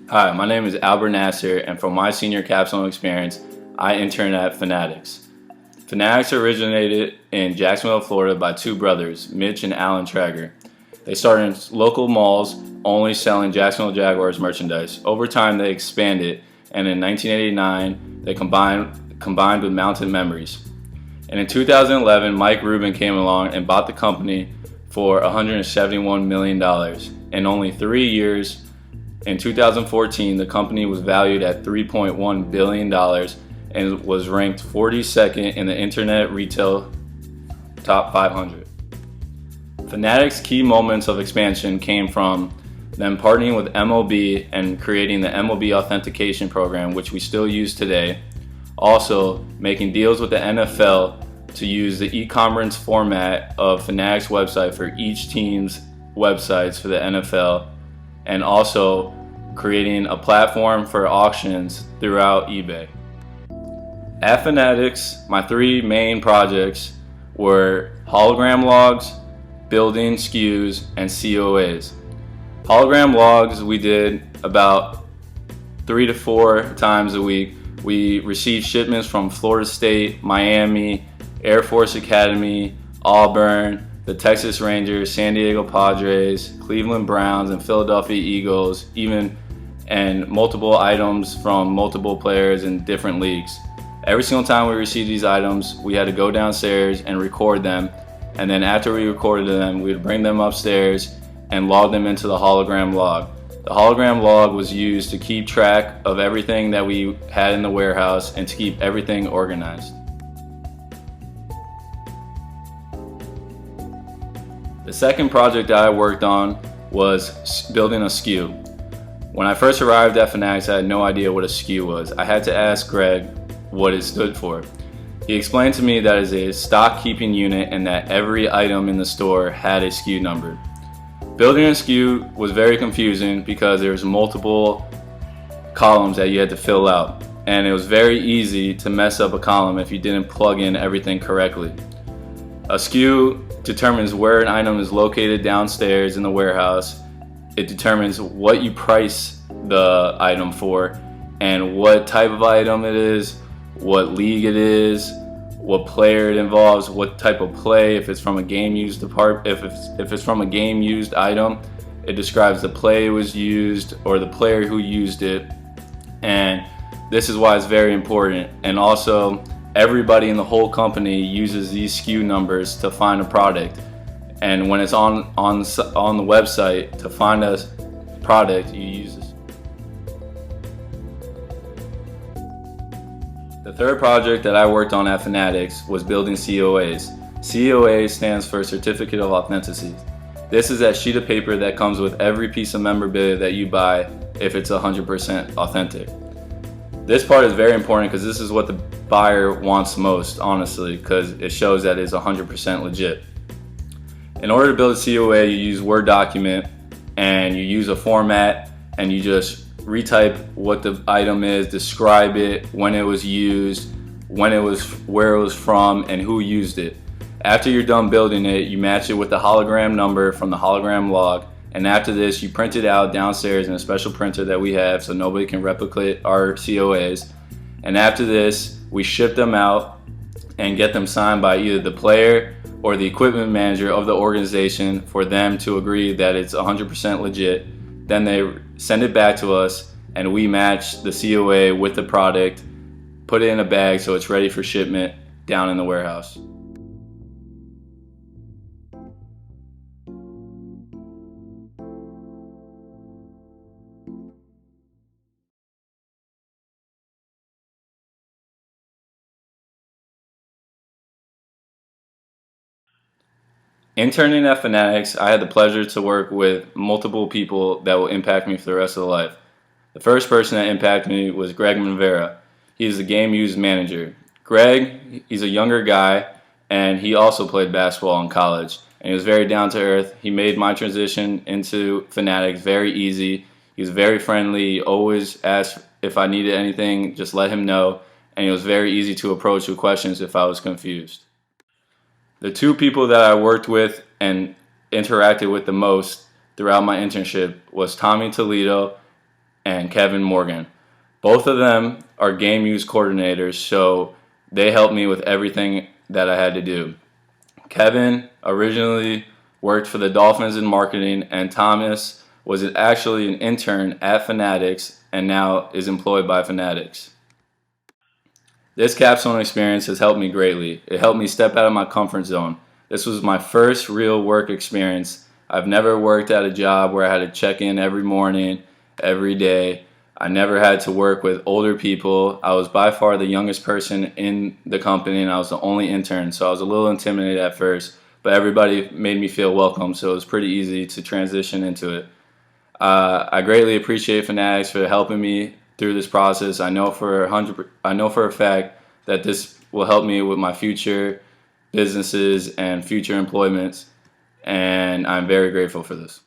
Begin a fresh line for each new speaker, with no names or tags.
Hi, my name is Albert Nasser, and from my senior capstone experience, I interned at Fanatics. Fanatics originated in Jacksonville, Florida by two brothers, Mitch and Alan Traeger. They started in local malls, only selling Jacksonville Jaguars merchandise. Over time, they expanded, and in 1989, they combined with Mountain Memories. And in 2011, Mike Rubin came along and bought the company for $171 million. In only 3 years, in 2014, the company was valued at $3.1 billion and was ranked 42nd in the Internet Retail Top 500. Fanatics' key moments of expansion came from them partnering with MLB and creating the MLB authentication program, which we still use today. Also, making deals with the NFL to use the e-commerce format of Fanatics' website for each team's websites for the NFL, and also creating a platform for auctions throughout eBay. At Fanatics, my three main projects were hologram logs, building SKUs, and COAs. Hologram logs we did about 3 to 4 times a week. We received shipments from Florida State, Miami, Air Force Academy, Auburn, the Texas Rangers, San Diego Padres, Cleveland Browns, and Philadelphia Eagles, and multiple items from multiple players in different leagues. Every single time we received these items, we had to go downstairs and record them, and then after we recorded them, we would bring them upstairs and log them into the hologram log. The hologram log was used to keep track of everything that we had in the warehouse and to keep everything organized. The second project that I worked on was building a SKU. When I first arrived at Fanatics, I had no idea what a SKU was. I had to ask Greg what it stood for. He explained to me that it is a stock keeping unit and that every item in the store had a SKU number. Building a SKU was very confusing because there was multiple columns that you had to fill out, and it was very easy to mess up a column if you didn't plug in everything correctly. A SKU determines where an item is located downstairs in the warehouse. It determines what you price the item for and what type of item it is, what league it is, what player it involves, what type of play. If it's from a game used if it's from a game used item, it describes the play it was used or the player who used it. And this is why it's very important. And also, everybody in the whole company uses these SKU numbers to find a product. And when it's on the website to find a product, you use this. The third project that I worked on at Fanatics was building COAs. COA stands for Certificate of Authenticity. This is that sheet of paper that comes with every piece of memorabilia that you buy if it's 100% authentic. This part is very important because this is what the buyer wants most, honestly, because it shows that it's 100% legit. In order to build a COA, you use Word document and you use a format and you just retype what the item is, describe it, when it was used, where it was from, and who used it. After you're done building it, you match it with the hologram number from the hologram log, and after this, you print it out downstairs in a special printer that we have so nobody can replicate our COAs. And after this, we ship them out and get them signed by either the player or the equipment manager of the organization for them to agree that it's 100% legit. Then they send it back to us and we match the COA with the product, put it in a bag so it's ready for shipment down in the warehouse. Interning at Fanatics, I had the pleasure to work with multiple people that will impact me for the rest of the life. The first person that impacted me was Greg Manvera. He's the game used manager. Greg, he's a younger guy, and he also played basketball in college. And he was very down to earth. He made my transition into Fanatics very easy. He was very friendly. He always asked if I needed anything, just let him know. And he was very easy to approach with questions if I was confused. The two people that I worked with and interacted with the most throughout my internship was Tommy Toledo and Kevin Morgan. Both of them are game use coordinators, so they helped me with everything that I had to do. Kevin originally worked for the Dolphins in marketing, and Thomas was actually an intern at Fanatics and now is employed by Fanatics. This capstone experience has helped me greatly. It helped me step out of my comfort zone. This was my first real work experience. I've never worked at a job where I had to check in every morning, every day. I never had to work with older people. I was by far the youngest person in the company, and I was the only intern, so I was a little intimidated at first, but everybody made me feel welcome, so it was pretty easy to transition into it. I greatly appreciate Fanatics for helping me through this process. I know for a fact that this will help me with my future businesses and future employments, and I'm very grateful for this.